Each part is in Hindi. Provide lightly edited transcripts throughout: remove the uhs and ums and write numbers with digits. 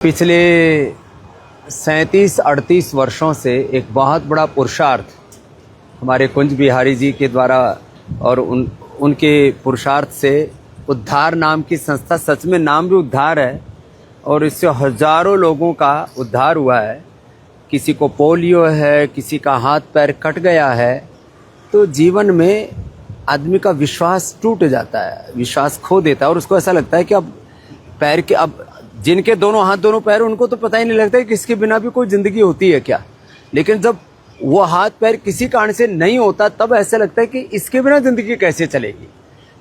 पिछले 37-38 वर्षों से एक बहुत बड़ा पुरुषार्थ हमारे कुंज बिहारी जी के द्वारा और उनके पुरुषार्थ से उद्धार नाम की संस्था, सच में नाम भी उद्धार है, और इससे हजारों लोगों का उद्धार हुआ है। किसी को पोलियो है, किसी का हाथ पैर कट गया है, तो जीवन में आदमी का विश्वास टूट जाता है, विश्वास खो देता है और उसको ऐसा लगता है कि अब पैर के, अब जिनके दोनों हाथ दोनों पैर, उनको तो पता ही नहीं लगता कि इसके बिना भी कोई जिंदगी होती है क्या। लेकिन जब वो हाथ पैर किसी कारण से नहीं होता, तब ऐसा लगता है कि इसके बिना जिंदगी कैसे चलेगी।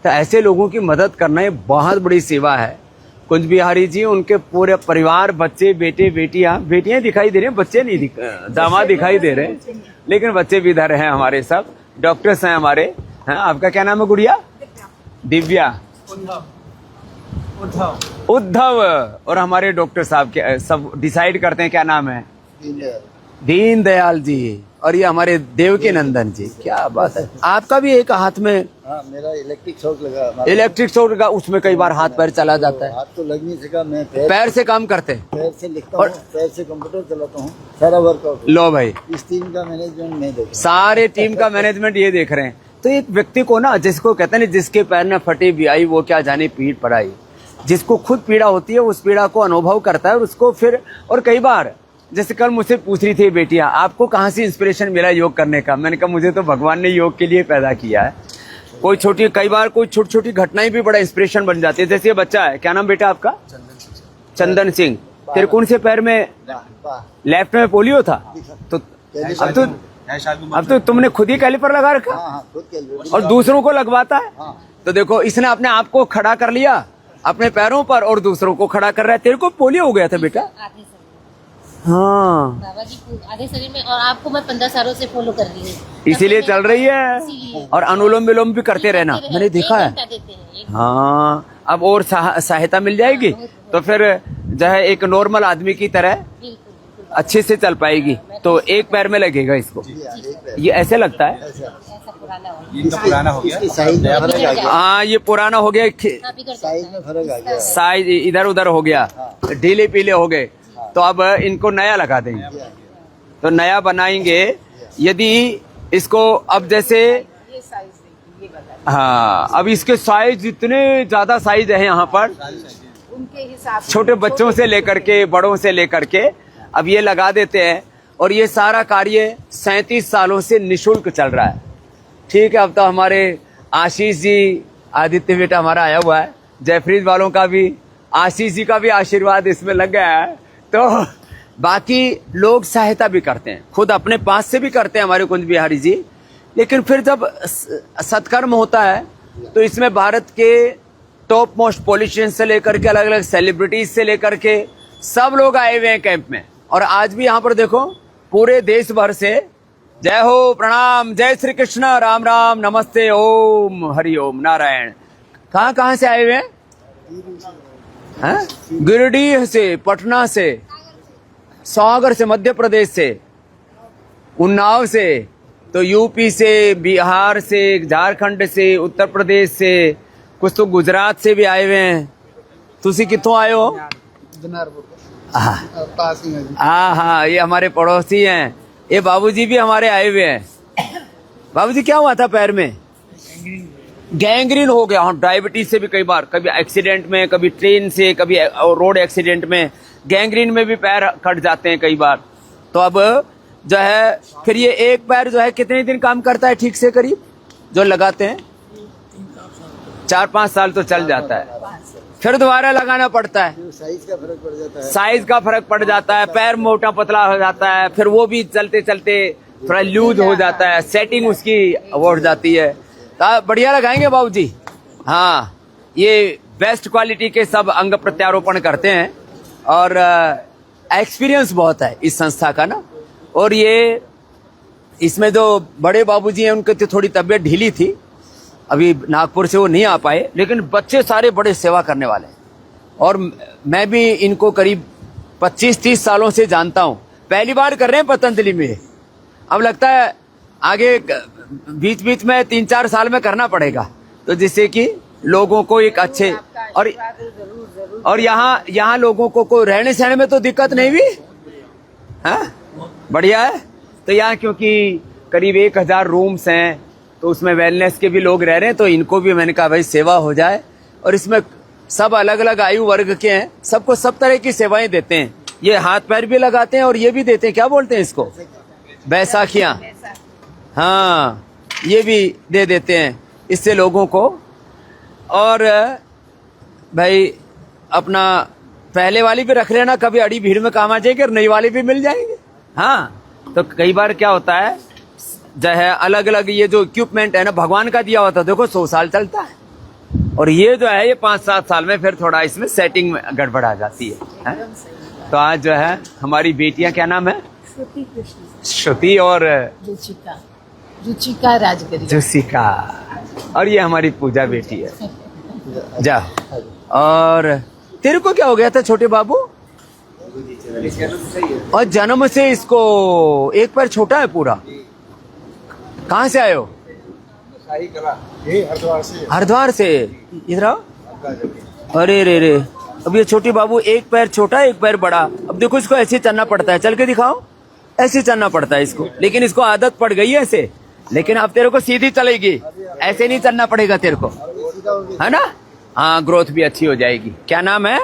तो ऐसे लोगों की मदद करना ये बहुत बड़ी सेवा है। कुंज बिहारी जी, उनके पूरे परिवार, बच्चे, बेटे, बेटियां दिखाई दे रहे हैं, बच्चे नहीं दामाद दिखाई दे रहे हैं, लेकिन बच्चे भी इधर हैं हमारे, सब डॉक्टर्स हैं हमारे। हैं, आपका क्या नाम है गुड़िया? दिव्या, उद्धव। और हमारे डॉक्टर साहब के सब डिसाइड करते हैं क्या नाम है? दीन दयाल जी। और ये हमारे देवकी नंदन जी। क्या बात है। आपका भी एक हाथ में? हाँ, मेरा इलेक्ट्रिक शॉक लगा। इलेक्ट्रिक शॉक लगा, उसमें कई बार हाथ पैर चला जाता है। हाथ तो लग नहीं सका, मैं पैर से काम करते हैं, पैर से लिखता हूँ, पैर से कंप्यूटर चलाता हूँ, सारा वर्कआउट। लो भाई, इस टीम का मैनेजमेंट मैं देख, सारे टीम का मैनेजमेंट ये देख रहे हैं। तो एक व्यक्ति को ना, जिसको कहते हैं ना, जिसके पैर में फटी बियाई वो क्या जाने पीठ पर आई, जिसको खुद पीड़ा होती है उस पीड़ा को अनुभव करता है और उसको फिर, और कई बार जैसे कल मुझसे पूछ रही थी बेटियां, आपको कहाँ से इंस्पिरेशन मिला योग करने का? मैंने कहा मुझे तो भगवान ने योग के लिए पैदा किया है। कोई छोटी, कई बार कोई छोटी छोटी घटनाएं भी बड़ा इंस्पिरेशन बन जाती है। जैसे ये बच्चा है, क्या नाम बेटा आपका? चंदन सिंह। तेरे कौन से पैर में? लेफ्ट में पोलियो था, तो अब तो तुमने खुद ही कैलिपर लगा रखा। और दूसरों को लगवाता है। तो देखो, इसने अपने आप को खड़ा कर लिया अपने पैरों पर और दूसरों को खड़ा कर रहा है। तेरे को पोलियो हो गया था बेटा? हाँ बाबा जी, आधे शरीर में। और आपको मैं 15 सालों से फॉलो कर रही हूँ, इसीलिए चल रही है। और अनुलोम विलोम भी करते रहना, मैंने देखा है। हाँ, अब और सहायता मिल जाएगी तो फिर जो है एक नॉर्मल आदमी की तरह अच्छे से चल पाएगी। तो एक पैर में लगेगा इसको, ये ऐसे लगता है। पुराना हो गया। हाँ, ये पुराना हो गया, साइज में फर्क आ गया, साइज इधर उधर हो गया, ढीले पीले हो गए। तो अब इनको नया लगा देंगे, तो नया बनाएंगे। यदि इसको अब जैसे, हाँ, अब इसके साइज, इतने ज्यादा साइज है यहाँ पर, उनके हिसाब से छोटे बच्चों से लेकर के बड़ों से लेकर के अब ये लगा देते हैं। और ये सारा कार्य 37 सालों से निःशुल्क चल रहा है। ठीक है, अब तो हमारे आशीष जी, आदित्य बेटा हमारा आया हुआ है, जयफ्रीद वालों का भी, आशीष जी का भी आशीर्वाद इसमें लग गया है। तो बाकी लोग सहायता भी करते हैं, खुद अपने पास से भी करते हैं हमारे कुंज बिहारी जी। लेकिन फिर जब सत्कर्म होता है तो इसमें भारत के टॉप मोस्ट पॉलिटिशियन से लेकर के अलग अलग सेलिब्रिटीज से लेकर के सब लोग आए हुए हैं कैंप में। और आज भी यहाँ पर देखो, पूरे देश भर से जय हो, प्रणाम, जय श्री कृष्ण, राम राम, नमस्ते, ओम, हरि ओम, नारायण। कहाँ से आए हुए हैं? गिरिडीह से, पटना से, सागर से, मध्य प्रदेश से, उन्नाव से, तो यूपी से, बिहार से, झारखंड से, उत्तर प्रदेश से, कुछ तो गुजरात से भी आए हुए हैं। तुसी कितों आए हो? हाँ, ये हमारे पड़ोसी हैं। ये बाबूजी भी हमारे आए हुए हैं। बाबूजी, क्या हुआ था पैर में? गैंग्रीन हो गया। हाँ, डायबिटीज से भी कई बार, कभी एक्सीडेंट में, कभी ट्रेन से, कभी रोड एक्सीडेंट में, गैंग्रीन में भी पैर कट जाते हैं कई बार। तो अब जो है फिर ये एक पैर जो है कितने दिन काम करता है ठीक से? करीब जो लगाते हैं 4-5 साल तो चल जाता है, फिर दोबारा लगाना पड़ता है। साइज का फर्क पड़ जाता है, साइज का फर्क पड़ जाता है, पैर मोटा पतला हो जाता है, फिर वो भी चलते चलते थोड़ा लूज हो जाता है, सेटिंग उसकी हो जाती है। बढ़िया लगाएंगे बाबूजी। हाँ, ये बेस्ट क्वालिटी के सब अंग प्रत्यारोपण करते हैं और एक्सपीरियंस बहुत है इस संस्था का ना। और ये इसमें जो बड़े बाबूजी हैं, उनकी तो थोड़ी तबीयत ढीली थी, अभी नागपुर से वो नहीं आ पाए, लेकिन बच्चे सारे बड़े सेवा करने वाले हैं। और मैं भी इनको करीब 25-30 सालों से जानता हूँ। पहली बार कर रहे हैं पतंजलि में, अब लगता है आगे बीच बीच में 3-4 साल में करना पड़ेगा, तो जिससे कि लोगों को एक अच्छे और जरूर और यहाँ लोगों को रहने सहने में तो दिक्कत नहीं भी है, बढ़िया है। तो यहाँ क्योंकि करीब 1000 रूम्स हैं तो उसमें वेलनेस के भी लोग रह रहे हैं, तो इनको भी मैंने कहा भाई सेवा हो जाए। और इसमें सब अलग अलग आयु वर्ग के हैं, सबको सब तरह की सेवाएं देते हैं। ये हाथ पैर भी लगाते हैं और ये भी देते हैं, क्या बोलते हैं इसको, बैसाखियाँ, हाँ ये भी दे देते हैं इससे लोगों को। और भाई अपना पहले वाली भी रख लेना, कभी अड़ी भीड़ में काम आ जाएगी और नई वाली भी मिल जाएंगे। हाँ तो कई बार क्या होता है जो है अलग अलग ये जो इक्विपमेंट है ना भगवान का दिया हुआ था, देखो 100 साल चलता है, और ये जो है ये 5-7 साल में फिर थोड़ा इसमें सेटिंग में गड़बड़ आ जाती है? तो आज जो है हमारी बेटियां, क्या नाम है, श्रुति कृष्ण श्रुति और रुचिका राजगिरी। जुसिका, और ये हमारी पूजा बेटी है। जा, और तेरे को क्या हो गया था छोटे बाबू, और जन्म से इसको एक पैर छोटा है पूरा, कहाँ से आए हो, हरिद्वार से, इधर आओ। अरे रे रे, अब ये छोटी बाबू एक पैर छोटा एक पैर बड़ा, अब देखो इसको ऐसे चलना पड़ता है, चल के दिखाओ, ऐसे चलना पड़ता है इसको, लेकिन इसको आदत पड़ गई है ऐसे, लेकिन अब तेरे को सीधी चलेगी, ऐसे नहीं चलना पड़ेगा तेरे को, है ना, हाँ ग्रोथ भी अच्छी हो जाएगी। क्या नाम है,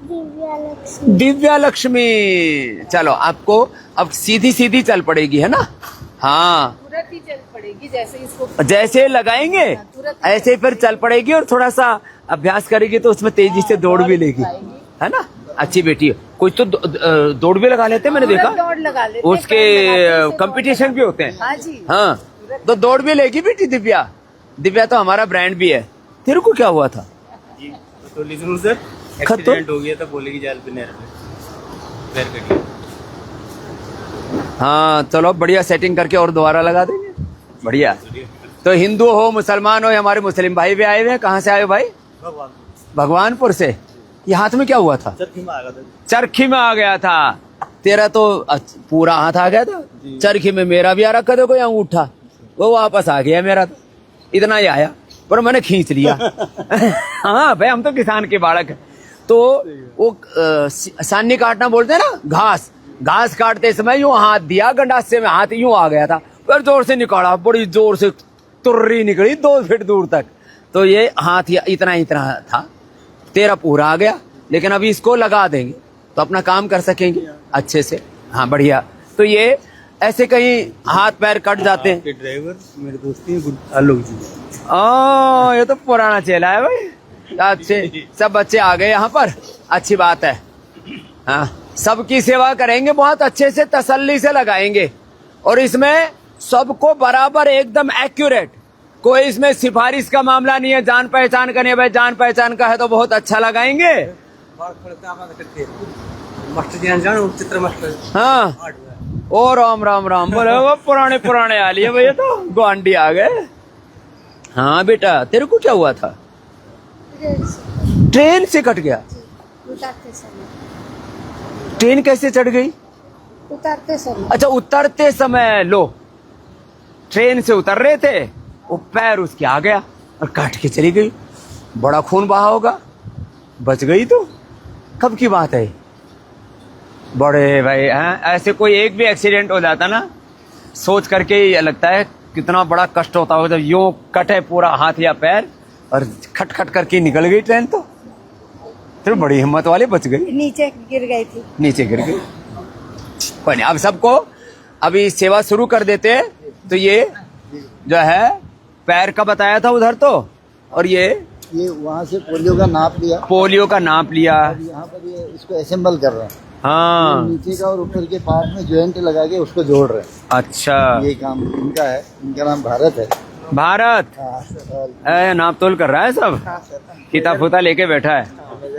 दिव्या लक्ष्मी। चलो आपको अब सीधी सीधी चल पड़ेगी, है ना, हाँ तुरंत ही चल पड़ेगी, जैसे इसको जैसे लगाएंगे ऐसे फिर चल पड़ेगी, और थोड़ा सा अभ्यास करेगी तो उसमें तेजी से दौड़ भी लेगी, है ना, अच्छी बेटी है। कुछ तो दौड़ भी लगा लेते हैं, मैंने देखा, दौड़ लगा लेते, उसके कंपटीशन भी होते हैं। हाँ जी, हाँ तो दौड़ भी लेगी बेटी दिव्या, दिव्या तो हमारा ब्रांड भी है। तेरे को क्या हुआ था, तो लिसन सर एक्सीडेंट हो गया था, बोलेगी जाल पे नहर पे, पैर कट गया। हाँ चलो बढ़िया, सेटिंग करके और दोबारा लगा देंगे, बढ़िया। तो हिंदू हो मुसलमान हो, हमारे मुस्लिम भाई भी आए हुए हैं। कहाँ से आए हो भाई, भगवानपुर से। ये हाथ में क्या हुआ था, चरखी में आ गया था, चरखी में आ गया था, तेरा तो पूरा हाथ आ गया था चरखी में, मेरा भी आ रखा था कोई अंगूठा, वो वापस आ गया मेरा, तो इतना ही आया पर मैंने खींच लिया। हाँ भाई हम तो किसान के बालक हैं। तो वो सानी काटना बोलते हैं ना, घास, घास काटते समय यूं हाथ दिया, गंडासे में हाथ यूं आ गया था, फिर जोर से निकाला, बड़ी जोर से तुर्री निकली 2 फीट दूर तक, तो ये हाथ इतना इतना था, तेरा पूरा आ गया। लेकिन अभी इसको लगा देंगे तो अपना काम कर सकेंगे अच्छे से, हाँ बढ़िया। तो ये ऐसे कहीं हाथ पैर कट जाते हैं। ड्राइवर मेरे दोस्त हैं आलोक जी, ये तो पुराना चेला है भाई, अच्छे सब बच्चे आ गए यहाँ पर, अच्छी बात है। हाँ सबकी सेवा करेंगे, बहुत अच्छे से तसल्ली से लगाएंगे, और इसमें सबको बराबर एकदम एक्यूरेट, कोई इसमें सिफारिश का मामला नहीं है, जान पहचान का नहीं है भाई, जान पहचान का है तो बहुत अच्छा लगाएंगे। चित्र मास्टर, हाँ ओ राम राम राम, बोले वो पुराने आ लिए भैया, तो गुआंडी आ गए। हाँ बेटा तेरे को क्या हुआ था, ट्रेन से कट गया, उतरते समय, ट्रेन कैसे चढ़ गई, उतरते समय, अच्छा उतरते समय, लो ट्रेन से उतर रहे थे, वो पैर उसके आ गया और काट के चली गई, बड़ा खून बहा होगा, बच गई तो कब की बात है, बड़े भाई हैं। ऐसे कोई एक भी एक्सीडेंट हो जाता ना, सोच करके ही लगता है कितना बड़ा कष्ट होता होगा, जब यूं कटे पूरा हाथ या पैर और खट खट करके निकल गई ट्रेन, तो फिर बड़ी हिम्मत वाली बच गई, नीचे गिर गई थी, नीचे गिर गई। कोई नहीं, अब सबको अभी सेवा शुरू कर देते हैं। तो ये जो है पैर का बताया था उधर, तो और ये वहाँ से पोलियो का नाप लिया, पोलियो का नाप लिया, यहाँ पर ये इसको असेंबल कर रहे हैं, हाँ नीचे का और ऊपर के पार्ट में जॉइंट लगा के उसको जोड़ रहे हैं। अच्छा, ये काम इनका है, इनका नाम भारत है। भारत हाँ, सर। नाप तोल कर रहा है सब, किताब फुता लेके बैठा है,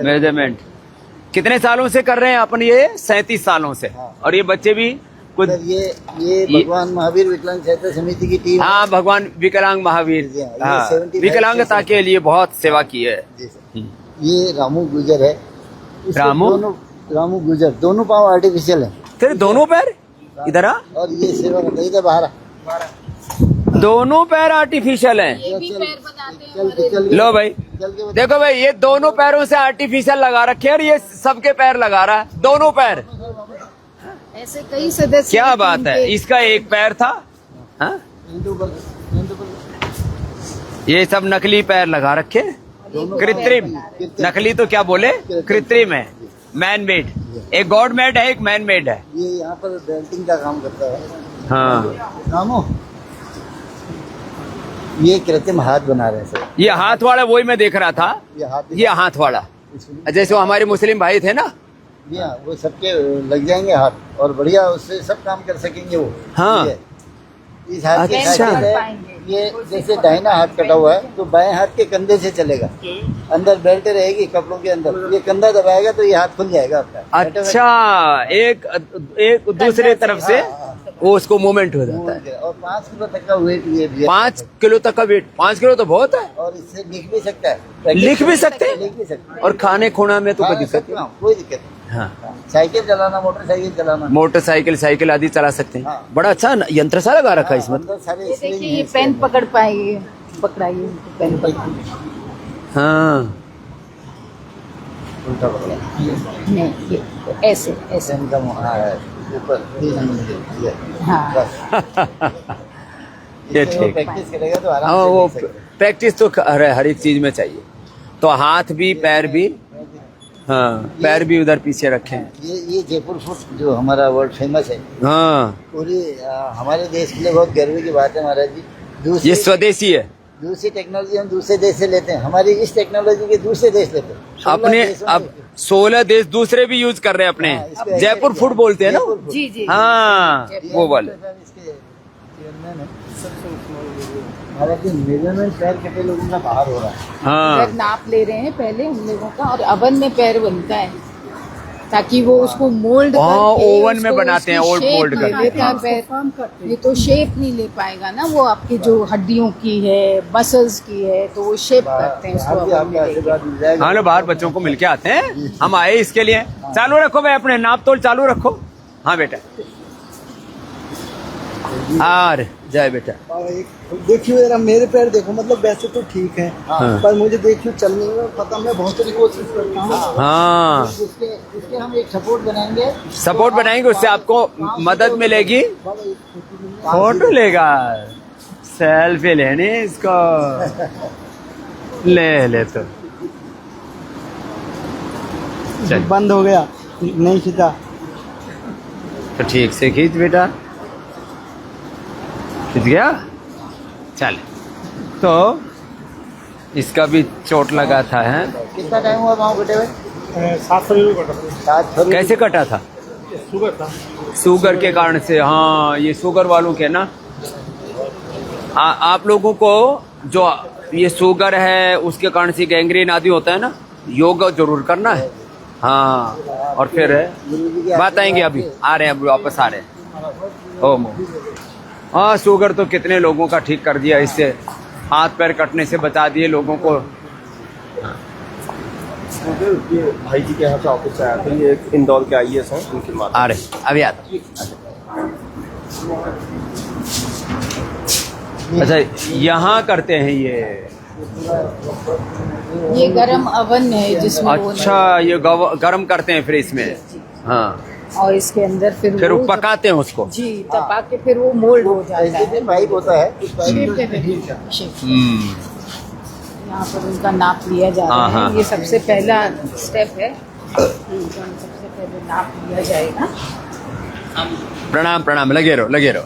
मेजरमेंट। कितने सालों से कर रहे हैं अपन, ये 37 सालों से, और ये बच्चे भी कुछ, सर ये भगवान महावीर विकलांग सहायता समिति की टीम। हाँ भगवान विकलांग महावीर, ये हाँ 75 विकलांगता के लिए बहुत सेवा की है। जी सर। ये रामू गुजर है, इसके रामू? रामू गुजर, दोनों पाँव आर्टिफिशियल है, तेरे दोनों पैर इधर आ, और ये सेवा करता है, इधर बाहर आ। दोनों पैर आर्टिफिशियल हैं। ये भी पैर बनाते हैं। चल के चल लो भाई चल के देखो भाई, ये दोनों पैरों से आर्टिफिशियल लगा रखे हैं और ये सबके पैर लगा रहा है, दोनों पैर। ऐसे कई सदस्य क्या हैं बात है, जिनके- इसका एक पैर था। हाँ? ये सब नकली पैर लगा रखे, कृत्रिम। नकली तो क्या बोले, कृत्रिम है, मैन मेड। एक गॉड मेड है, एक मैन मेड है। ये यहाँ पर बेल्टिंग का काम करता है। हाँ, रामो, ये कृत्रिम हाथ बना रहे हैं सर। ये हाथ वाला वही मैं देख रहा था, ये ये हाथ वाला, जैसे वो हमारे मुस्लिम भाई थे ना। वो सबके लग जाएंगे हाथ और बढ़िया उससे सब काम कर सकेंगे वो। हाँ। ये इस हाथ की अच्छा। खासियत है, ये जैसे दाहिना हाथ कटा हुआ है तो बाएं हाथ के कंधे से चलेगा, अंदर बेल्ट रहेगी कपड़ों के अंदर, ये कंधा दबाएगा तो ये हाथ खुल जाएगा आपका। अच्छा, एक दूसरे तरफ से वो उसको मूवमेंट हो जाता है। और 5 किलो तक का वेट ये भी है। 5 किलो तक का वेट, 5 किलो तो बहुत है। और इससे लिख भी सकता है, लिख भी सकते हैं? लिख भी सकते हैं। और खाने खुणा में तो कोई दिक्कत सकता हूँ, कोई दिक्कत नहीं। हाँ, साइकिल चलाना, मोटरसाइकिल चलाना, मोटरसाइकिल, साइकिल आदि चला सकते हैं। हाँ। बड़ा अच्छा यंत्र सा लगा रखा है इसमें। अंदर सारे ये स्प्रिंग देखिए, हैं ये इसके पेन अंदर। पकड़ पाएंगे, पकड़ाइए उनको, पेन पकड़। हाँ, उल्टा पकड़ा। नहीं, ये ऐसे ऐसे। पेन का मुहार है ऊपर 3 नंबर ये। हाँ। बस ये इससे वो ठीक। प्रैक्टिस करेगा तो हाँ, आराम वो से लिख सकता प्रैक्टिस तो हर एक चीज में चाहिए। तो हाथ भी, पैर भी, हाँ, पैर भी उधर पीछे रखे हैं। है। ये जयपुर फुट जो हमारा वर्ल्ड फेमस है, हाँ, पूरी हमारे देश के लिए बहुत गर्व की बात है महाराज जी। ये दूसरी स्वदेशी है। दूसरी टेक्नोलॉजी हम दूसरे देश से लेते हैं, हमारी इस टेक्नोलॉजी के दूसरे देश लेते हैं। 16 अपने देशों में- अब 16 देश दूसरे भी यूज कर रहे हैं अपने। हाँ, इसको ऐसे जयपुर किया। फूड बोलते हैं ना। जयपुर फूड। जी जी। हाँ, वो वाले। इसके चेयरमैन है। महाराज जी, मेजरमेंट पैर कटे लोगों का बाहर हो रहा है। हाँ, पैर नाप ले रहे हैं पहले हम लोगों का, और अवन में पैर बनता है ताकि वो उसको मोल्ड हाँ, करके ओवन में उसको बनाते हैं, उसकी ओल्ड shape मोल्ड ले करके। लेता है पैर। ये तो शेप नहीं ले पाएगा ना, वो आपकी जो हड्डियों की है, मसल्स की है, तो वो शेप करते हैं उसको बाहर भी oven आपका में लेके। आशीर्वाद मिल जाएगा। हाँ, लो बाहर बच्चों को मिलके आते हैं, हम आए इसके लिए। चालू रखो भाई, अपने नाप तोल चालू रखो। हाँ बेटा, और जय बेटा। देखियो जरा मेरे पैर देखो, मतलब वैसे तो ठीक है, हाँ। पर मुझे देखियो चलने में पता, मैं बहुत सारी कोशिश करता हूँ। हाँ, इसके हम एक सपोर्ट बनाएंगे। सपोर्ट बनाएंगे, उससे आपको मदद मिलेगी। फोटो लेगा, सेल्फी लेनी इसको, ले तो चल। बंद हो गया, नहीं खींचा। तो ठीक से खींच बेटा, खींच गया। चल, तो इसका भी चोट लगा था है। कितना टाइम हुआ पाँव कटे हुए? 7 फरवरी को 7 फरवरी। कैसे कटा था? शुगर था। शुगर के कारण से। हाँ, ये शुगर वालों के ना, आप लोगों को जो ये शुगर है उसके कारण से गैंग्रीन आदि होता है ना, योगा जरूर करना है। हाँ, और फिर बात आएंगे, अभी आ रहे हैं, अभी वापस आ रहे हैं। ओम। हाँ, शुगर तो कितने लोगों का ठीक कर दिया इससे, हाथ पैर कटने से बचा दिए लोगों को। ये भाई जी के यहाँ से ऑफिस से आया था, ये एक इंदौर के IAS हैं, उनकी माता। आ रहे, अभी आता। अच्छा, यहाँ करते हैं ये गरम अवन है जिसमें वो अच्छा, ये गरम करते हैं फिर इसमें। हाँ, और इसके अंदर फिर वो पकाते हैं उसको। जी, तपा के फिर वो मोल्ड हो जाता ऐसे है। भी पाइप होता है, उस पाइप शेप में- पे देखिए, शेप। हम्म, यहाँ पर उनका नाप लिया जा रहा हाँ, है। हाँ। ये सबसे पहला स्टेप है, सबसे पहले नाप लिया जाएगा। प्रणाम प्रणाम, लगे रहो लगे रहो।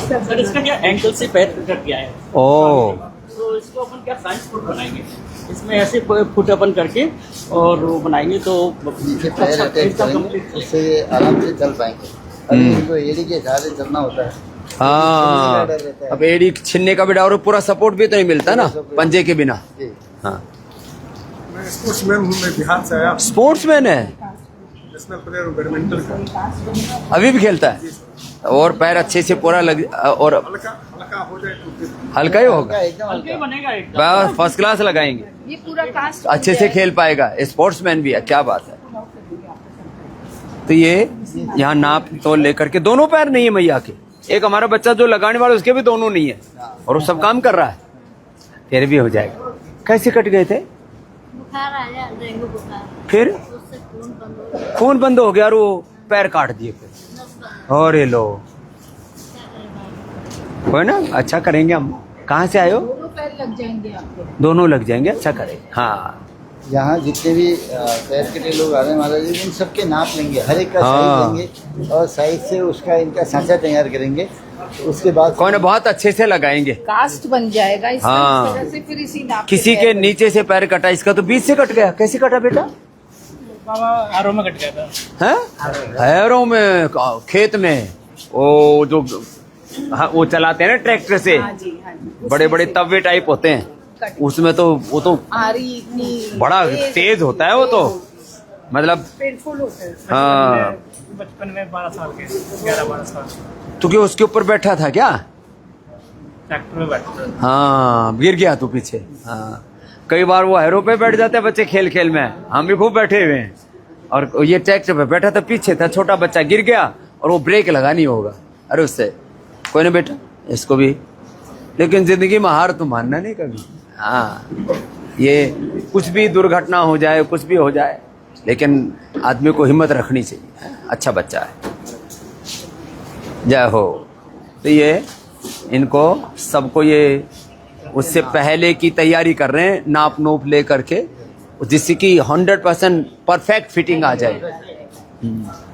सर इसका क्या एंकल से पैर कट गया है, ओ, तो इसको अपन क्या साइंस फुट बनाएंगे, इसमें ऐसे फुट अपन करके और वो बनाएंगे तो नीचे पैर अटैच करेंगे, उससे ये आराम से चल पाएंगे। अभी इनको एड़ी के सहारे चलना होता है। हाँ, अब एड़ी छिनने का भी डर, और पूरा सपोर्ट भी तो नहीं मिलता ना पंजे के बिना। जी। हाँ, मैं स्पोर्ट्समैन हूँ, मैं बिहार से आया, स्पोर्ट्समैन है, नेशनल प्लेयर हूँ बैडमिंटन का। अभी भी खेलता है, और पैर अच्छे से पूरा लग, और हल्का हल्का हो जाए तो फिर हल्का ही होगा, एकदम हल्का ही हल्का। बनेगा एकदम। बस फर्स्ट क्लास लगाएंगे, ये पूरा कास्ट अच्छे से खेल पाएगा, स्पोर्ट्समैन भी है। क्या बात है। तो ये यहाँ नाप तोल लेकर के, दोनों पैर नहीं है मैया के, एक हमारा बच्चा जो लगाने वाला उसके भी दोनों नहीं है, और वो सब काम कर रहा है। फिर भी हो जाएगा। कैसे कट गए थे? बुखार आया, डेंगू बुखार, फिर उससे खून बंद हो गया, खून बंद हो गया और वो पैर काट दिए फिर। नस बंद, और ये लो, क्या करें भाई? कोई ना, अच्छा करेंगे हम। कहाँ से आए हो? दोनों पैर लग जाएंगे आपके। दोनों लग जाएंगे, अच्छा करेंगे। हाँ यहाँ जितने भी पैर कटे लोग आ रहे हैं महाराज जी, इन सबके नाप लेंगे, हर एक का हाँ। साइज लेंगे और साइज से उसका इनका सांचा तैयार करेंगे। तो उसके बाद कौन बहुत अच्छे से लगाएंगे। कास्ट बन जाएगा इसका, हाँ। इस तरह से फिर इसी नाप किसी के पैर नीचे से पैर कटा, इसका तो बीच से कट गया। कैसे कटा बेटा? बाबा आरो में कट गया था। हैं? हैरों में, खेत में, वो जो हाँ, वो चलाते हैं ना ट्रैक्टर से, हाँ जी, हाँ जी। बड़े बड़े तवे टाइप होते हैं, कट- उसमें तो वो तो आरी इतनी बड़ा तेज होता है वो तो, मतलब पेनफुल होता है। हाँ। बचपन में 12 साल के, 11-12 साल तू क्यों उसके ऊपर बैठा था क्या? ट्रैक्टर में बैठा था। हाँ, गिर गया तू पीछे। हाँ, कई बार वो हैरो पे बैठ जाते हैं बच्चे खेल खेल में, हम भी खूब बैठे हुए हैं। और ये ट्रैक्टर पे बैठा था, पीछे था, छोटा बच्चा गिर गया और वो ब्रेक लगानी होगा, अरे उससे कोई ना बेटा, इसको भी। लेकिन जिंदगी में हार तो मानना नहीं कभी। हाँ, ये कुछ भी दुर्घटना हो जाए, कुछ भी हो जाए, लेकिन आदमी को हिम्मत रखनी चाहिए। अच्छा बच्चा है, जय हो। तो ये इनको सबको ये उससे पहले की तैयारी कर रहे हैं, नाप नोप ले करके, जिससे कि 100% परफेक्ट फिटिंग आ जाए।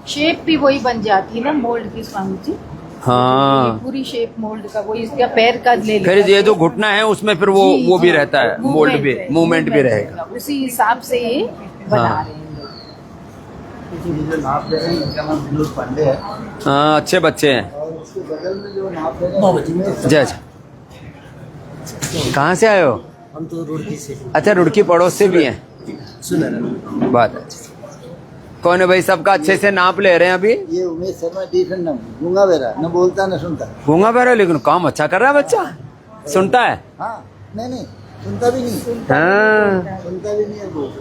शेप भी वही बन जाती है ना मोल्ड की, स्वामी जी। हाँ, ये पूरी शेप मोल्ड का वही, इसका पैर का ले फिर लेगा। ये जो घुटना है उसमें फिर वो भी रहता है, मोल्ड भी, मूवमेंट भी रहेगा। उसी हिसाब से ये बना हाँ। रहे हैं लोग। ये जो नाप ले रहे हैं इनका नाम विनोद पांडे है हाँ, अच्छे बच्चे हैं। और उसके बगल में जो नाप ले रहे हैं उसमें जय जय। कहाँ से आए हो? हम तो रुड़की से अच्छा, रुड़की पड़ोस से भी हैं। बात अच्छी। कौन है भाई? सबका अच्छे से नाप ले रहे हैं अभी। ये उमेश शर्मा डिफेंड नाम, गूंगा बेरा, न बोलता न सुनता। गूंगा बहरा, लेकिन काम अच्छा कर रहा है बच्चा, सुनता है। हाँ, नहीं सुनता भी नहीं, हाँ, सुनता भी नहीं है वो।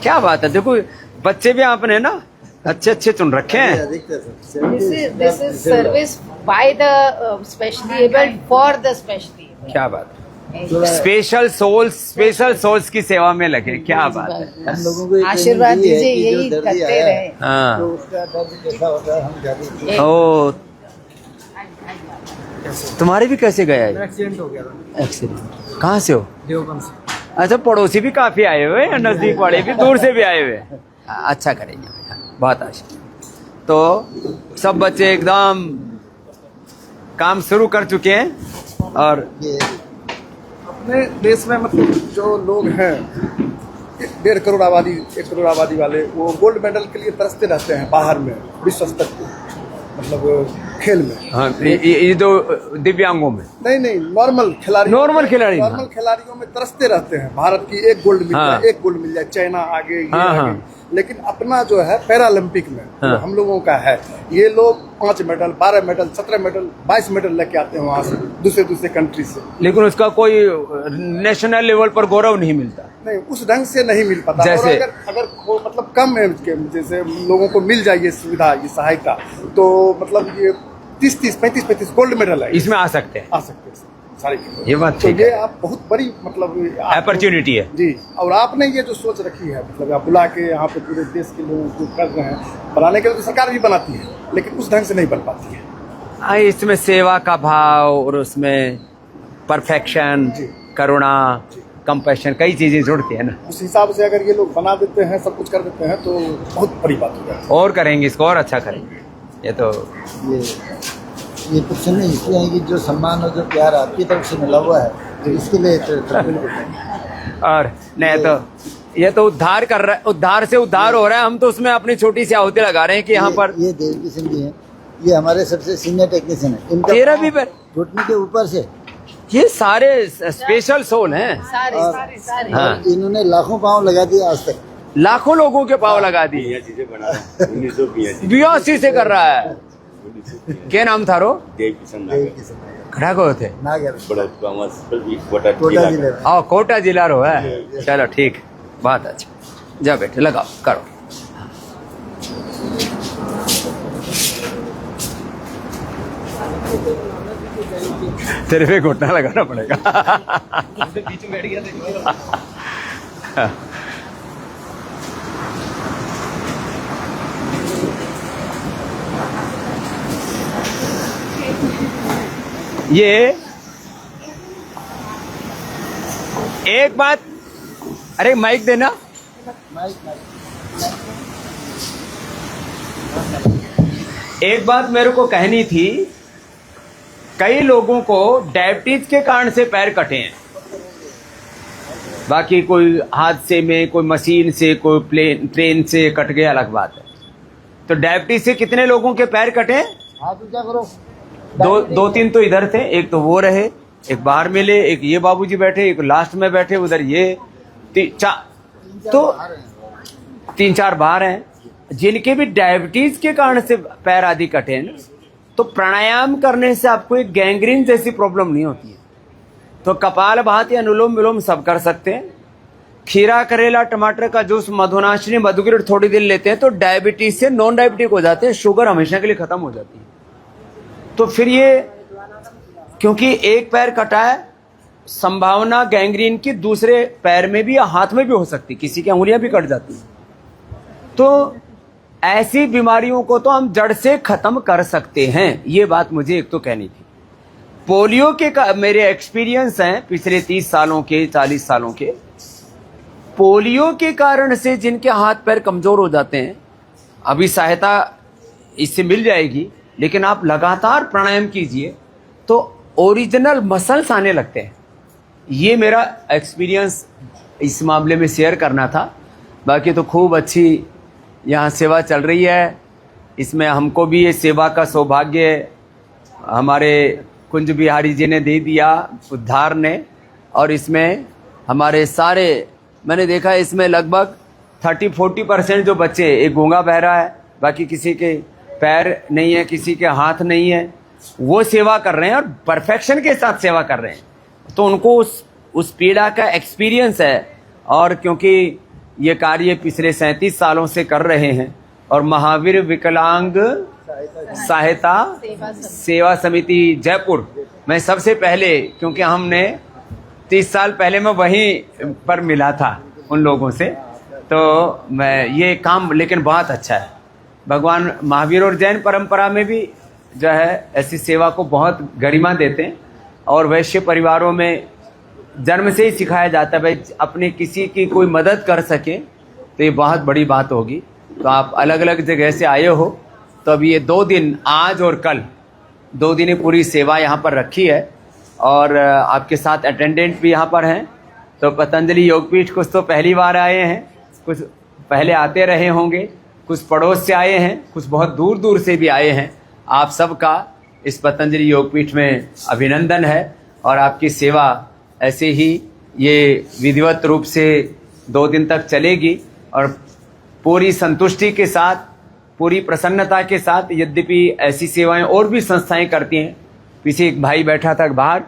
क्या बात है। देखो बच्चे भी आपने ना अच्छे अच्छे चुन रखे हैं। This is service by the specially able for the specially able. क्या बात है। स्पेशल सोल्स की सेवा में लगे, क्या बात है। हम लोगों को ये आशीर्वाद ट्रेनिंग दी है दीजिए, कि जो यही दर्दी करते आया है, रहे। हाँ, तो उसका दर्द कैसा होता है हम जाते हैं। ओ, तुम्हारे भी कैसे गया है? एक्सीडेंट हो गया था एक्सीडेंट। कहाँ से हो? देवबंद से। अच्छा, पड़ोसी भी काफी आए हुए हैं, नजदीक वाले भी, दूर से भी आए हुए हैं। अच्छा करेंगे, बहुत अच्छा। तो सब बच्चे एकदम काम शुरू कर चुके हैं। और ये अपने देश में मतलब जो लोग हैं 1.5 करोड़ आबादी, 1 करोड़ आबादी वाले, वो गोल्ड मेडल के लिए तरसते रहते हैं बाहर में, विश्व स्तर पे, मतलब खेल में। हाँ, ये जो दिव्यांगों में, नहीं, नॉर्मल खिलाड़ी, नॉर्मल खिलाड़ी, नॉर्मल खिलाड़ियों में तरसते रहते हैं, भारत की एक गोल्ड मिल हाँ। जाए, एक गोल्ड मिल जाए, चाइना आगे, ये हाँ, आगे। हाँ। लेकिन अपना जो है पैरालंपिक में हाँ। जो हम लोगों का है, ये लोग 5 मेडल, 12 मेडल, 17 मेडल, 22 मेडल लेके आते हैं वहाँ से, दूसरे कंट्री से। लेकिन उसका कोई नेशनल लेवल पर गौरव नहीं मिलता। नहीं, उस ढंग से नहीं मिल पाता। जैसे? और अगर वो मतलब कम एज के जैसे लोगों को मिल जाए ये सुविधा, ये सहायता, तो मतलब ये 30-30, 35-35 गोल्ड मेडल है, इसमें आ सकते हैं। आ सकते हैं सारे। ये बात तो ठीक ये है, आप बहुत बड़ी मतलब आप- अपॉर्चुनिटी है। जी। और आपने ये जो सोच रखी है, मतलब आप बुला के यहाँ पे पूरे देश के लोगों को कर रहे हैं, बनाने के लिए तो सरकार भी बनाती है, लेकिन उस ढंग से नहीं बन पाती है। हाँ, इसमें सेवा का भाव और उसमें परफेक्शन, जी। करुणा, कंपैशन, कई चीजें जुड़ती है ना। उस हिसाब से अगर ये लोग बना देते हैं, सब कुछ कर देते हैं, तो बहुत बड़ी बात हो जाती है। और करेंगे इसको, और अच्छा करेंगे। ये तो ये प्रसन्न इसलिए है कि जो सम्मान और जो प्यार आपकी तरफ से मिला हुआ है, तो इसके लिए और नहीं तो ये तो उद्धार कर रहा है, उद्धार से उद्धार हो रहा है। हम तो उसमें अपनी छोटी सी आहुति लगा रहे हैं कि यहाँ पर ये देवकी सिंह जी हैं, ये हमारे सबसे सीनियर टेक्नीशियन है। इनका तेरा भी घुटने के ऊपर से ये सारे स्पेशल सोल हैं। सारे और- सारे सारे हाँ, इन्होंने लाखों पाँव लगा दिए आज तक। लाखों लोगों के पाव लगा दिए। चीजें बना रहा है 1982 82 से कर रहा है। क्या नाम था रो? देवकी सिंह देवकी सिंह नागर। खड़ा को थे नागर बड़ा फेमस कोटा कोटा जिले में। आओ, कोटा जिला रो है। चलो ठीक, बात अच्छा। जा बेटे, लगाओ, करो। तेरे पे घुटना लगाना पड़ेगा। बीच में बैठ गया देखो। ये एक बात, अरे माइक देना। एक बात मेरे को कहनी थी, कई लोगों को डायबिटीज के कारण से पैर कटे हैं, बाकी कोई हादसे में, कोई मशीन से, कोई ट्रेन से कट गया, अलग बात है। तो डायबिटीज से कितने लोगों के पैर कटे हैं? हाथ ऊंचा करो। दो तीन तो इधर थे, एक तो वो रहे, एक बाहर मिले, एक ये बाबूजी बैठे, एक लास्ट में बैठे, उधर ये तो 3-4 बाहर हैं जिनके भी डायबिटीज के कारण से पैर आदि कटे हैं। तो प्राणायाम करने से आपको एक गैंग्रीन जैसी प्रॉब्लम नहीं होती है। तो कपालभाति, अनुलोम विलोम सब कर सकते हैं। खीरा, करेला, टमाटर का जूस, मधुनाशिनी, मधुगिर थोड़ी देर लेते हैं तो डायबिटीज से नॉन डायबिटिक हो जाते हैं, शुगर हमेशा के लिए खत्म हो जाती है। तो फिर ये, क्योंकि एक पैर कटा है, संभावना गैंग्रीन की दूसरे पैर में भी या हाथ में भी हो सकती, किसी की अंगुलियां भी कट जाती हैं। तो ऐसी बीमारियों को तो हम जड़ से खत्म कर सकते हैं। ये बात मुझे एक तो कहनी थी। पोलियो के मेरे एक्सपीरियंस हैं पिछले 30 सालों के, 40 सालों के। पोलियो के कारण से जिनके हाथ पैर कमजोर हो जाते हैं, अभी सहायता इससे मिल जाएगी, लेकिन आप लगातार प्राणायाम कीजिए तो ओरिजिनल मसल्स आने लगते हैं। ये मेरा एक्सपीरियंस इस मामले में शेयर करना था। बाकी तो खूब अच्छी यहाँ सेवा चल रही है। इसमें हमको भी ये सेवा का सौभाग्य हमारे कुंज बिहारी जी ने दे दिया, उद्धार ने। और इसमें हमारे सारे, मैंने देखा इसमें लगभग 30-40% जो बच्चे, एक गूंगा बहरा है, बाकी किसी के पैर नहीं है, किसी के हाथ नहीं है, वो सेवा कर रहे हैं और परफेक्शन के साथ सेवा कर रहे हैं। तो उनको उस पीड़ा का एक्सपीरियंस है। और क्योंकि ये कार्य पिछले 37 सालों से कर रहे हैं और महावीर विकलांग सहायता सेवा समिति जयपुर में सबसे पहले, क्योंकि हमने 30 साल पहले मैं वहीं पर मिला था उन लोगों से, तो मैं ये काम लेकिन बहुत अच्छा है। भगवान महावीर और जैन परंपरा में भी जो है ऐसी सेवा को बहुत गरिमा देते हैं। और वैश्य परिवारों में जन्म से ही सिखाया जाता है भाई अपने किसी की कोई मदद कर सके तो ये बहुत बड़ी बात होगी। तो आप अलग अलग जगह से आए हो, तो अब ये 2 दिन, आज और कल 2 दिन पूरी सेवा यहाँ पर रखी है। और आपके साथ अटेंडेंट भी यहाँ पर हैं। तो पतंजलि योगपीठ कुछ तो पहली बार आए हैं, कुछ पहले आते रहे होंगे, कुछ पड़ोस से आए हैं, कुछ बहुत दूर दूर से भी आए हैं। आप सबका इस पतंजलि योगपीठ में अभिनंदन है। और आपकी सेवा ऐसे ही ये विधिवत रूप से 2 दिन तक चलेगी और पूरी संतुष्टि के साथ, पूरी प्रसन्नता के साथ। यद्यपि ऐसी सेवाएं और भी संस्थाएं करती हैं। पीछे एक भाई बैठा था बाहर,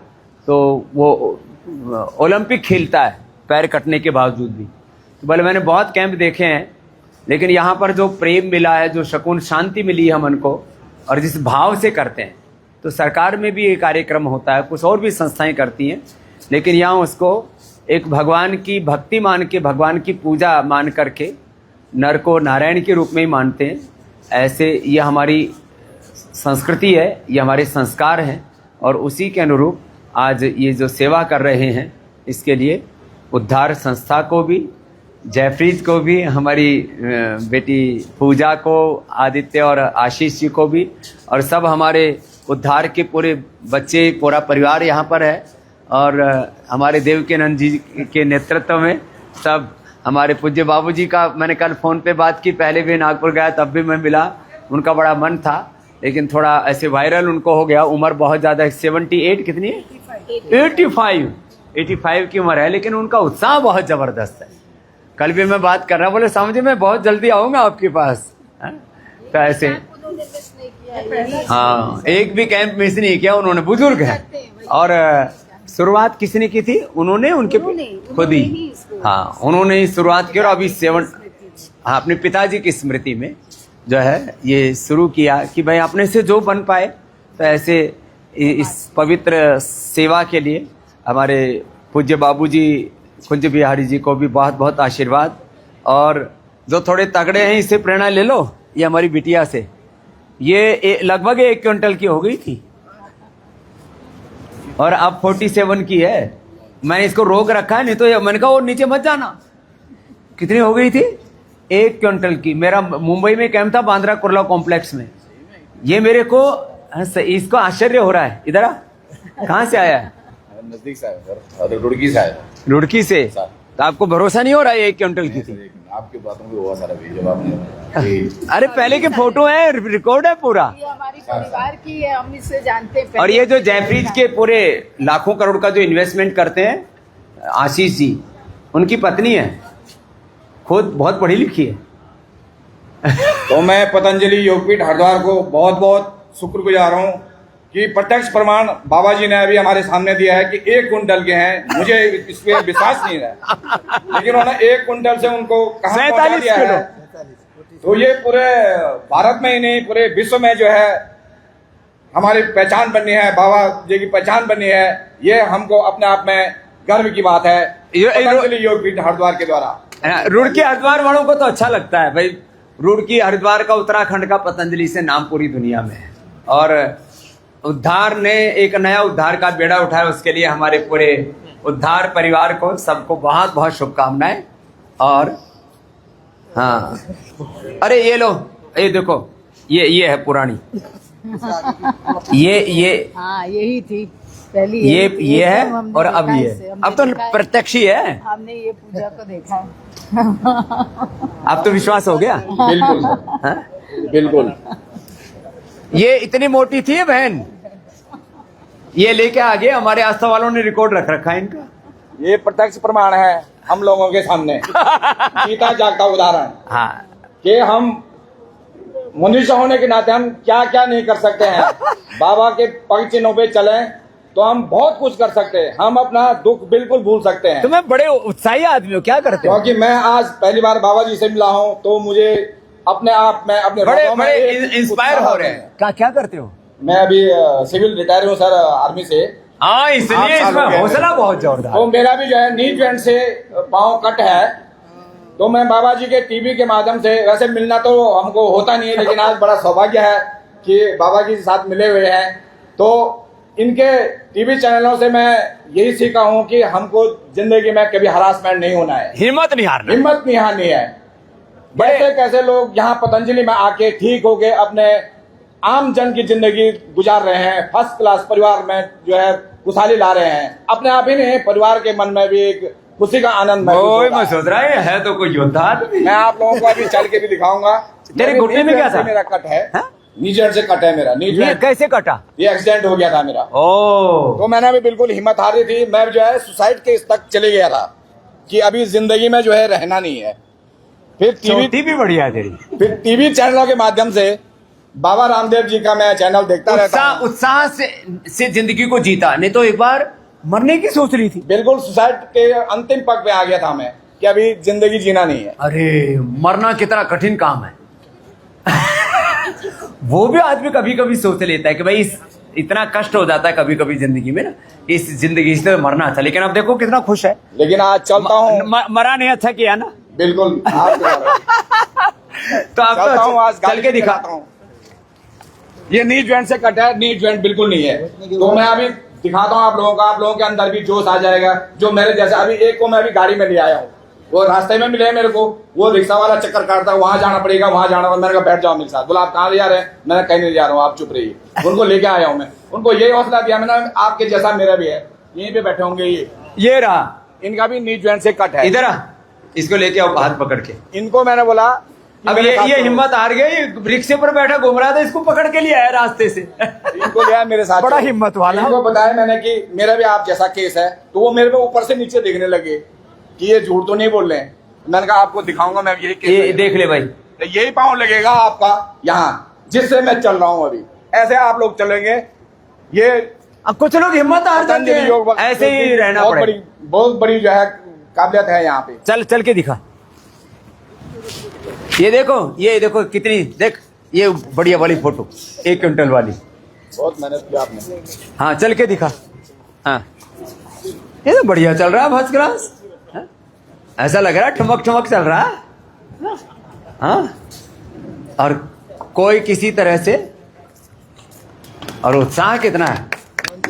तो वो ओलंपिक खेलता है पैर कटने के बावजूद भी। तो भले मैंने बहुत कैंप देखे हैं, लेकिन यहाँ पर जो प्रेम मिला है, जो सुकून शांति मिली है मन को, और जिस भाव से करते हैं, तो सरकार में भी ये कार्यक्रम होता है, कुछ और भी संस्थाएं करती हैं, लेकिन यहाँ उसको एक भगवान की भक्ति मान के, भगवान की पूजा मान करके नर को नारायण के रूप में ही मानते हैं। ऐसे ये हमारी संस्कृति है, ये हमारे संस्कार हैं। और उसी के अनुरूप आज ये जो सेवा कर रहे हैं, इसके लिए उद्धार संस्था को भी, जयफ्रीज को भी, हमारी बेटी पूजा को, आदित्य और आशीष जी को भी, और सब हमारे उद्धार के पूरे बच्चे, पूरा परिवार यहाँ पर है। और हमारे देवकीनंद जी के नेतृत्व में सब, हमारे पूज्य बाबूजी का मैंने कल फ़ोन पे बात की, पहले भी नागपुर गया तब भी मैं मिला, उनका बड़ा मन था, लेकिन थोड़ा ऐसे वायरल उनको हो गया। उम्र बहुत ज़्यादा है, 78 कितनी है, 85 की उम्र है, लेकिन उनका उत्साह बहुत ज़बरदस्त है। कल भी मैं बात कर रहा, बोले समझे मैं बहुत जल्दी आऊँगा आपके पास। तो ऐसे हाँ, एक भी कैंप मिस नहीं किया उन्होंने। बुजुर्ग है। और शुरुआत किसने की थी? उन्होंने, उनके खुद ही, हाँ, उन्होंने ही शुरुआत की। और अभी हाँ, अपने पिताजी की स्मृति में जो है ये शुरू किया कि भाई अपने से जो बन पाए। तो ऐसे इस पवित्र सेवा के लिए हमारे पूज्य बाबूजी कुंज बिहारी जी को भी बहुत बहुत आशीर्वाद। और जो थोड़े तगड़े हैं इससे प्रेरणा ले लो, ये हमारी बिटिया से, ये लगभग 1 क्विंटल की हो गई थी और अब 47 की है। मैंने इसको रोक रखा है, नहीं तो मैंने कहा वो नीचे मत जाना। कितनी हो गई थी? 1 क्विंटल की। मेरा मुंबई में कैंप था बांद्रा कुर्ला कॉम्प्लेक्स में। ये मेरे को इसको आश्चर्य हो रहा है। इधर आ, कहाँ से आया है? नजदीक से आया सर, रुड़की से आया। रुड़की से? तो आपको भरोसा नहीं हो रहा है 1 क्विंटल की थी? आपकी बातों में हुआ सारा जब आपने अरे पहले के फोटो है, रिकॉर्ड है पूरा। ये हमारी परिवार की है, हम इससे जानते हैं। और ये जो जयफ्रीज के पूरे लाखों करोड़ का जो इन्वेस्टमेंट करते हैं आशीष जी, उनकी पत्नी है, खुद बहुत पढ़ी लिखी है। तो मैं पतंजलि योगपीठ हरिद्वार को बहुत बहुत शुक्रगुजार हूँ कि प्रत्यक्ष प्रमाण बाबा जी ने अभी हमारे सामने दिया है कि 1 कुंटल के हैं। मुझे इस पे विश्वास नहीं रहा, लेकिन उन्होंने 1 कुंटल से उनको कहाँ पहुंचा दिया है। तो ये पूरे भारत में ही नहीं, पूरे विश्व में जो है हमारी पहचान बनी है, बाबा जी की पहचान बनी है। ये हमको अपने आप में गर्व की बात है पतंजलि योगपीठ हरिद्वार के द्वारा। रुड़की हरिद्वार वालों को तो अच्छा लगता है भाई, रुड़की हरिद्वार का, उत्तराखंड का पतंजलि से नाम पूरी दुनिया में है। और उद्धार ने एक नया उद्धार का बेड़ा उठाया, उसके लिए हमारे पूरे उद्धार परिवार को सबको बहुत बहुत शुभकामनाएं। और हाँ, अरे ये लो, ये देखो, ये है पुरानी, ये हाँ यही थी पहली। ये है और अब ये, अब तो प्रत्यक्ष ही है। हमने ये पूजा को देखा है। अब तो विश्वास हो गया। बिल्कुल हाँ? बिल्कुल। ये इतनी मोटी थी बहन, ये लेके आगे हमारे आस्था वालों ने रिकॉर्ड रख रखा है इनका। ये प्रत्यक्ष प्रमाण है हम लोगों के सामने, जीता जागता उदाहरण। हाँ, कि हम मनुष्य होने के नाते हम क्या क्या नहीं कर सकते हैं। बाबा के पग चिन्हों पे चलें तो हम बहुत कुछ कर सकते हैं। हम अपना दुख बिल्कुल भूल सकते हैं। तुम्हें बड़े उत्साही आदमी हो, क्या करते हो? क्योंकि मैं आज पहली बार बाबा जी से मिला हूँ, तो मुझे अपने आप में अपने बड़े इंस्पायर हो रहे हैं। क्या क्या करते हो? मैं अभी सिविल रिटायर हूँ सर आर्मी से। हाँ, इसलिए इसमें हौसला बहुत जोरदार। तो मेरा भी जो है नी जॉइंट से पाँव कट है, तो मैं बाबा जी के टीवी के माध्यम से, वैसे मिलना तो हमको होता नहीं है, लेकिन आज बड़ा सौभाग्य है कि बाबा जी के साथ मिले हुए हैं। तो इनके टीवी चैनलों से मैं यही सीखा हूँ कि हमको जिंदगी में कभी हरासमेंट नहीं होना है, हिम्मत नहीं हारना, हिम्मत नहीं हारनी है। कैसे कैसे लोग यहाँ पतंजलि में आके ठीक होके अपने आम जन की जिंदगी गुजार रहे हैं, फर्स्ट क्लास परिवार में जो है खुशहाली ला रहे हैं। अपने आप ही नहीं, परिवार के मन में भी एक खुशी का आनंद मैं सोच रहा है तो कोई योद्धा आदमी। मैं आप लोगों को अभी चल के भी दिखाऊंगा। तेरे घुटने में क्या था? मेरा कट है, नी जॉइंट से कट है मेरा। नी जॉइंट कैसे कटा? ये एक्सीडेंट हो गया था मेरा। ओ, तो मैंने अभी बिल्कुल हिम्मत हारी थी। मैं जो है सुसाइड के इस तक चले गया था कि अभी जिंदगी में जो है रहना नहीं है। फिर टीवी बढ़िया है तेरी। फिर टीवी चैनलों के माध्यम से बाबा रामदेव जी का मैं चैनल देखता रहता हूं। उत्साह से जिंदगी को जीता, नहीं तो एक बार मरने की सोच रही थी। बिल्कुल सुसाइड के अंतिम पग पे आ गया था मैं कि अभी जिंदगी जीना नहीं है। अरे मरना कितना कठिन काम है। वो भी आदमी कभी कभी सोच लेता है कि भाई इतना कष्ट हो जाता है कभी कभी जिंदगी में ना, इस जिंदगी से मरना अच्छा। लेकिन अब देखो कितना खुश है। लेकिन आज चलता हूँ, मरा नहीं अच्छा किया ना। बिल्कुल। तो आप चलता हूँ, आज चल के दिखाता हूँ। ये नी जॉइंट से कटा है, नी जॉइंट बिल्कुल नहीं है। तो मैं अभी दिखाता हूँ आप लोगों का, आप लोगों के अंदर भी जोश आ जाएगा। जो मेरे जैसे अभी एक को मैं अभी गाड़ी में ले आया हूँ, वो रास्ते में मिले मेरे को, वो रिक्शा वाला चक्कर काटता है, वहां जाना पड़ेगा, वहां जाना पड़ेगा। मैंने कहा बैठ जाओ मेरे साथ। बोला आप कहाँ ले जा रहे हैं? मैंने कहीं नहीं जा रहा हूँ, आप चुप रहिए। उनको लेके आया हूँ मैं, उनको यही हौसला दिया मैंने, आपके जैसा मेरा भी है, यहीं पे बैठे होंगे। ये रहा, इनका भी नी जॉइंट से कट है। इधर आ, इसको लेके आओ हाथ पकड़ के। इनको मैंने बोला अब ये हिम्मत हार गई, रिक्शे पर बैठा घूम रहा था, इसको पकड़ के लिया है रास्ते से। इनको लिया मेरे साथ, बड़ा हिम्मत वाला। इनको बताया मैंने कि मेरा भी आप जैसा केस है, तो वो मेरे पे ऊपर से नीचे देखने लगे कि ये झूठ तो नहीं बोल रहे हैं। मैंने कहा आपको दिखाऊंगा मैं यही केस, देख ले भाई, तो यही पाँव लगेगा आपका यहाँ, जिससे मैं चल रहा हूँ अभी। ऐसे आप लोग चलेंगे, ये अब कुछ लोग हिम्मत हार जाते हैं, ऐसे ही रहना पड़ेगा। बहुत बड़ी जो है काबिलियत है यहाँ पे। चल चल के दिखा। ये देखो कितनी, देख ये बढ़िया वाली फोटो, 1 क्विंटल वाली। बहुत मेहनत की आपने। हाँ चल के दिखा। हाँ ये तो बढ़िया चल रहा है, फर्स्ट क्लास। ऐसा लग रहा है ठुमक ठुमक चल रहा है। हाँ और कोई किसी तरह से, और उत्साह कितना है,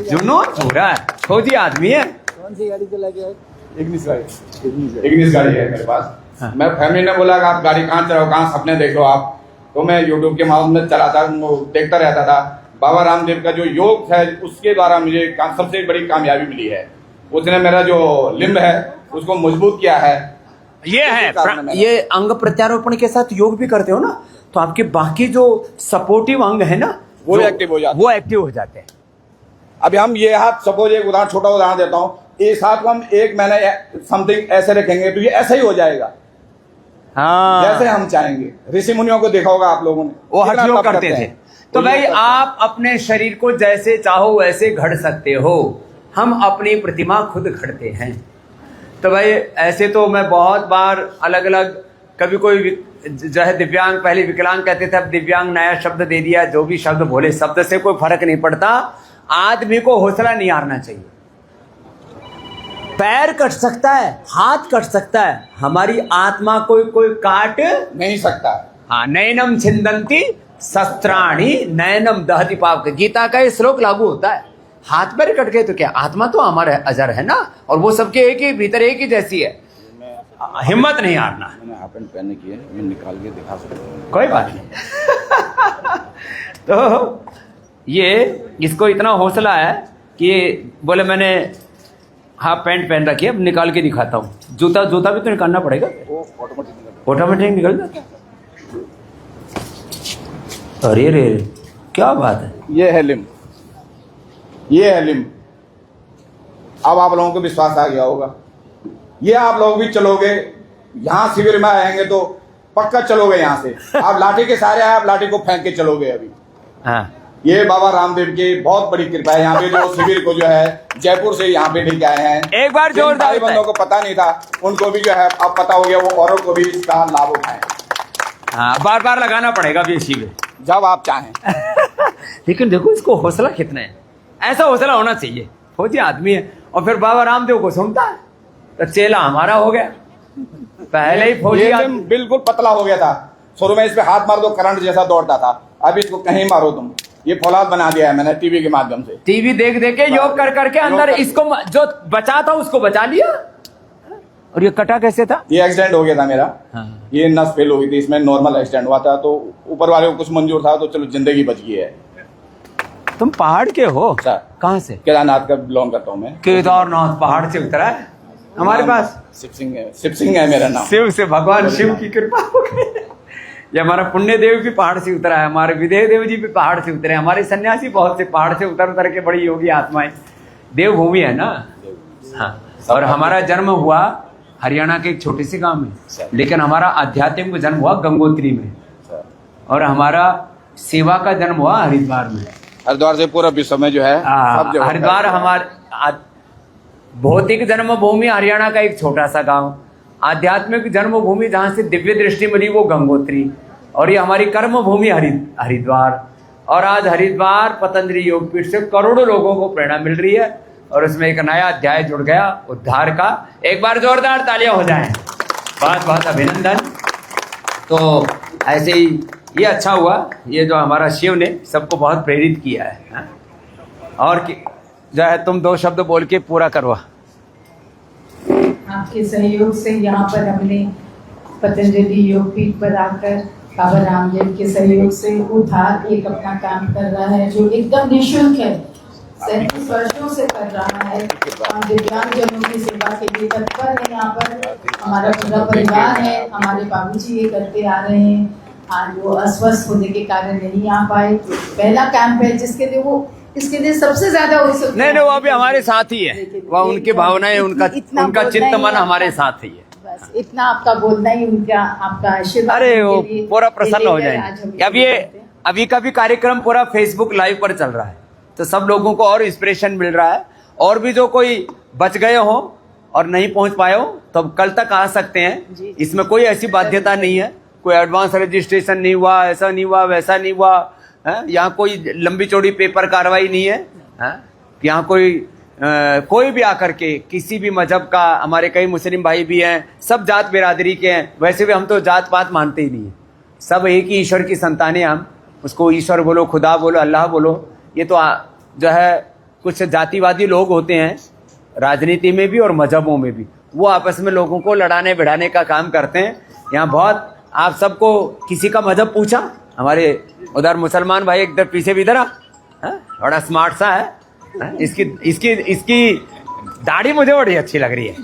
जुनून पूरा है, फौजी आदमी है। कौन सी गाड़ी चला के आए? इग्निस गाड़ी है मेरे पास। हाँ। मैं फैमिली ने बोला कि आप गाड़ी कहाँ चलाओ, कहाँ सपने देख लो आप, तो मैं यूट्यूब के माध्यम से चलाता देखता रहता था। बाबा रामदेव का जो योग है उसके द्वारा मुझे सबसे बड़ी कामयाबी मिली है। उसने मेरा जो लिम्ब है उसको मजबूत किया है। ये है, ये अंग प्रत्यारोपण के साथ योग भी करते हो ना, तो आपके बाकी जो सपोर्टिव अंग है ना वो एक्टिव हो जाते हैं। वो एक्टिव हो जाते हैं। अभी हम ये हाथ, सपोज एक उदाहरण, छोटा उदाहरण देता हूँ, इस हाथ को हम 1 महीने समथिंग ऐसे रखेंगे तो ये ऐसा ही हो जाएगा। हाँ जैसे हम चाहेंगे। ऋषि मुनियों को देखा होगा आप लोगों ने, वो कितना हठयोग तप करते थे। हैं। तो वो भाई योग करते आप अपने शरीर को जैसे चाहो वैसे घड़ सकते हो, हम अपनी प्रतिमा खुद घड़ते हैं। तो भाई ऐसे तो मैं बहुत बार अलग अलग, कभी कोई जो है दिव्यांग, पहले विकलांग कहते थे, अब दिव्यांग नया शब्द दे दिया। जो भी शब्द बोले, शब्द से कोई फर्क नहीं पड़ता। आदमी को हौसला नहीं हारना चाहिए। पैर कट सकता है, हाथ कट सकता है, हमारी आत्मा को कोई काट नहीं सकता। हाँ, नैनम छिंदंती शस्त्राणी नैनम दहति पाप। गीता का ये श्लोक लागू होता है। हाथ पैर कट गए तो क्या, आत्मा तो अमर है, अजर है ना, और वो सबके एक ही भीतर एक ही जैसी है। हिम्मत नहीं हारना। मैंने हाफ पैंट पहनने की है, मैं निकाल के दिखा सकता हूँ। कोई बात नहीं। तो ये इसको इतना हौसला है कि बोले मैंने हाफ पैंट पहन रखी है, अब निकाल के दिखाता हूँ। जूता भी तो निकालना पड़ेगा, वो ऑटोमेटिक ऑटोमेटिक निकल जाता। अरे रे क्या बात है। ये है लिम्ब, ये है लिम्ब। अब आप लोगों को विश्वास आ गया होगा। ये आप लोग भी चलोगे, यहाँ शिविर में आएंगे तो पक्का चलोगे। यहाँ से आप लाठी के सहारे आए, आप लाठी को फेंक के चलोगे। अभी हाँ ये बाबा रामदेव की बहुत बड़ी कृपा है। यहाँ पे जो शिविर को जो है जयपुर से यहाँ पे लेके आए हैं। एक बार जिन जोरदार भाई बंधुओं को पता नहीं था उनको भी जो है अब पता हो गया, वो औरों को भी इसका लाभ उठाएं। हाँ, बार बार लगाना पड़ेगा भी शिविर जब आप चाहें। लेकिन देखो इसको हौसला कितना है, ऐसा हौसला होना चाहिए। फौजी आदमी है और फिर बाबा रामदेव को सुनता है, तो चेला हमारा हो गया। पहले ही फौजी ये बिल्कुल पतला हो गया था। शुरू में इस पे हाथ मार दो करंट जैसा दौड़ता था, अब इसको कहीं मारो तुम। ये फौलाद बना दिया है मैंने टीवी के माध्यम से। टीवी देख देख के योग कर करके अंदर इसको जो बचा था उसको बचा लिया। और ये कटा कैसे था? ये एक्सीडेंट हो गया था मेरा। हाँ। ये नस फेल हो गई थी, इसमें नॉर्मल एक्सीडेंट हुआ था, तो ऊपर वाले को कुछ मंजूर था, तो चलो जिंदगी बच गई है। तुम पहाड़ के हो? सर कहाँ से? केदारनाथ का बिलोंग करता हूँ मैं। केदारनाथ पहाड़ से उतरा है हमारे पास। शिव सिंह है मेरा नाम। शिव से, भगवान शिव की कृपा हो गई। ये हमारा पुण्य देव भी पहाड़ से उतरा है, हमारे विदेह देव जी भी पहाड़ से उतरे, हमारे सन्यासी बहुत से पहाड़ से उतर के बड़ी योगी आत्माएं। देवभूमि है ना। हाँ, और हमारा जन्म हुआ हरियाणा के एक छोटे से गांव में, लेकिन हमारा आध्यात्मिक जन्म हुआ गंगोत्री में, और हमारा सेवा का जन्म हुआ हरिद्वार में। हरिद्वार से पूरा विश्व में जो है सब जगह हरिद्वार हमारे भौतिक जन्मभूमि हरियाणा का एक छोटा सा गांव, आध्यात्मिक जन्मभूमि जहाँ से दिव्य दृष्टि मिली वो गंगोत्री, और ये हमारी कर्म भूमि हरिद्वार। और आज हरिद्वार पतंजलि योगपीठ से करोड़ों लोगों को प्रेरणा मिल रही है, और उसमें एक नया अध्याय जुड़ गया उद्धार का। एक बार जोरदार तालियां हो जाएं। बहुत बहुत अभिनंदन। तो ऐसे ही ये अच्छा हुआ, ये जो हमारा शिव ने सबको बहुत प्रेरित किया है। हाँ? और जो है तुम 2 शब्द बोल के पूरा करवा। आपके सहयोग से यहाँ पर हमने पतंजलि योगपीठ पर आकर बाबा रामदेव के सहयोग से उद्धार एक अपना काम कर रहा है, जो एकदम निःशुल्क है, 37 वर्षों से कर रहा है। हम दिव्यांगजनों की सेवा के लिए तत्पर है। यहाँ पर हमारा पूरा परिवार है, हमारे बाबूजी ये करते आ रहे हैं। आज वो अस्वस्थ होने के कारण नहीं आ पाए। पहला कैंप है जिसके लिए वो इसके लिए सबसे ज्यादा उत्सुक। नहीं, वो अभी हमारे साथ ही है। वह उनकी भावनाएं, उनका चित्त मन हमारे साथ ही है। बस इतना आपका बोलना ही उनका, आपका आशीर्वाद। अरे वो पूरा प्रसन्न हो जाएंगे। अब ये अभी का भी कार्यक्रम पूरा फेसबुक लाइव पर चल रहा है, तो सब लोगों को और इंस्पिरेशन मिल रहा है। और भी जो कोई बच गए हो और नहीं पहुंच पाए हो तो कल तक आ सकते हैं। इसमें कोई ऐसी बाध्यता नहीं है, कोई एडवांस रजिस्ट्रेशन नहीं हुआ, ऐसा नहीं हुआ, वैसा नहीं हुआ, यहाँ कोई लंबी चौड़ी पेपर कार्रवाई नहीं है, यहाँ कोई भी आकर के किसी भी मजहब का, हमारे कई मुस्लिम भाई भी हैं, सब जात बिरादरी के हैं। वैसे भी हम तो जात पात मानते ही नहीं है, सब एक ही ईश्वर की संतानें। हम उसको ईश्वर बोलो, खुदा बोलो, अल्लाह बोलो। ये तो जो है कुछ जातिवादी लोग होते हैं राजनीति में भी और मजहबों में भी, वो आपस में लोगों को लड़ाने भिड़ाने का काम करते हैं। यहाँ बहुत आप सबको किसी का मजहब पूछा, हमारे उधर मुसलमान भाई इधर पीछे भी इधर बड़ा स्मार्ट सा है, इसकी दाढ़ी मुझे बड़ी अच्छी लग रही है।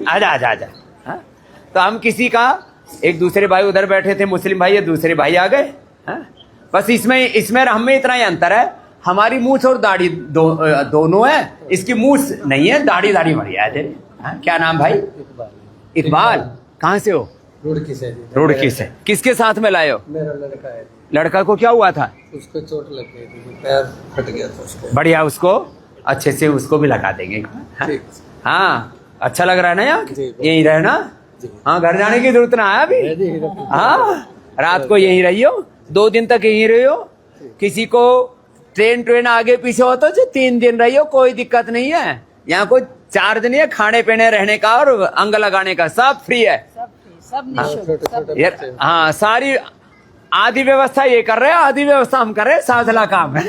आजा आजा आजा। तो हम किसी का, एक दूसरे भाई उधर बैठे थे मुस्लिम भाई, ये दूसरे भाई आ गए। बस इसमें हम में इतना ही अंतर है, हमारी मूछ और दाढ़ी दोनों है, इसकी मूछ नहीं है, दाढ़ी बढ़िया है तेरी। क्या नाम भाई? इकबाल। कहाँ से हो? रुड़की से। किसके साथ में लाए हो? मेरा लड़का है। लड़का को क्या हुआ था? उसको चोट लग गई थी, पैर फट गया था उसका। बढ़िया, उसको अच्छे से उसको भी लगा देंगे। हाँ, अच्छा लग रहा है ना यहाँ? यहीं रहे ना? हाँ, घर जाने की जरूरत ना है अभी। हाँ, रात को यहीं रही हो, 2 दिन तक यहीं रही हो। किसी को ट्रेन आगे पीछे हो तो 3 दिन रही हो, कोई दिक्कत नहीं है। यहाँ कोई चार्ज नहीं है, खाने पीने रहने का और अंग लगाने का सब फ्री है। हाँ, सारी आधी व्यवस्था ये कर रहे हैं, आधी व्यवस्था हम कर रहे हैं, साधला काम है।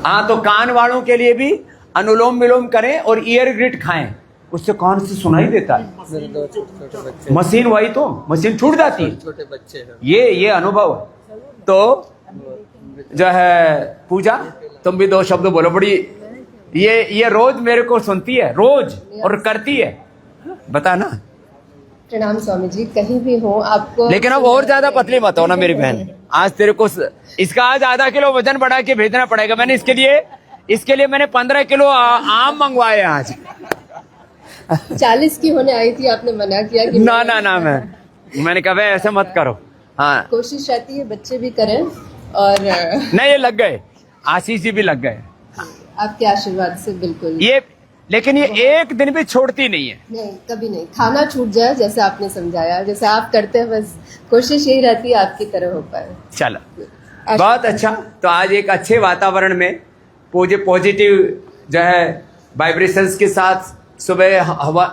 हाँ, तो कान वालों के लिए भी अनुलोम विलोम करें और ईयर ग्रिड खाएं, उससे कान से सुनाई देता है। मशीन वही तो, मशीन छूट जाती है। छोटे बच्चे हैं। ये अनुभव है। तो जो है पूजा, तुम भी 2 शब्द बोलो। बड़ी ये रोज मेरे को सुनती है, रोज, और करती है। बता ना। प्रणाम स्वामी जी, कहीं भी हो आपको। लेकिन अब और ज्यादा पतली मत हो ना मेरी बहन। आज तेरे को इसका आज आधा किलो वजन बढ़ा के भेजना पड़ेगा। मैंने इसके लिए मैंने 15 किलो आम मंगवाए आज। 40 की होने आई थी, आपने मना किया कि ना मैंने कहा ऐसे मत करो। हाँ, कोशिश रहती है बच्चे भी करें। और नहीं, ये लग गए, आशीष जी भी लग गए आपके आशीर्वाद से। बिल्कुल। लेकिन ये एक दिन भी छोड़ती नहीं है। नहीं, कभी नहीं। खाना छूट जाए जैसे आपने समझाया, जैसे आप करते हैं, बस कोशिश यही रहती है आपकी तरह हो पाए। चलो, बहुत अच्छा। तो आज एक अच्छे वातावरण में पॉजिटिव जो है वाइब्रेशंस के साथ सुबह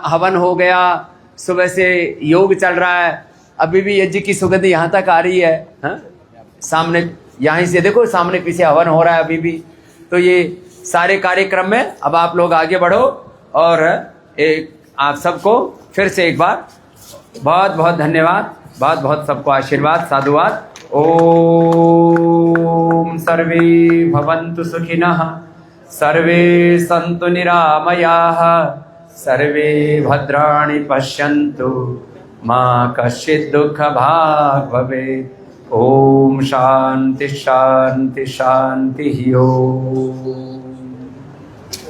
हवन हो गया, सुबह से योग चल रहा है, अभी भी यज्ञ की सुगंध यहाँ तक आ रही है। सामने यहीं से देखो, सामने पीछे हवन हो रहा है अभी भी। तो ये सारे कार्यक्रम में अब आप लोग आगे बढ़ो और आप सबको फिर से एक बार बहुत बहुत धन्यवाद, बहुत बहुत सबको आशीर्वाद, साधुवाद। ओम सर्वे भवन्तु सुखिनः, सर्वे सन्तु निरामयाः, सर्वे भद्राणि पश्यन्तु, मा कश्चित् दुःखभाग् भवेत्। ओम शांति शांति शांति ओम।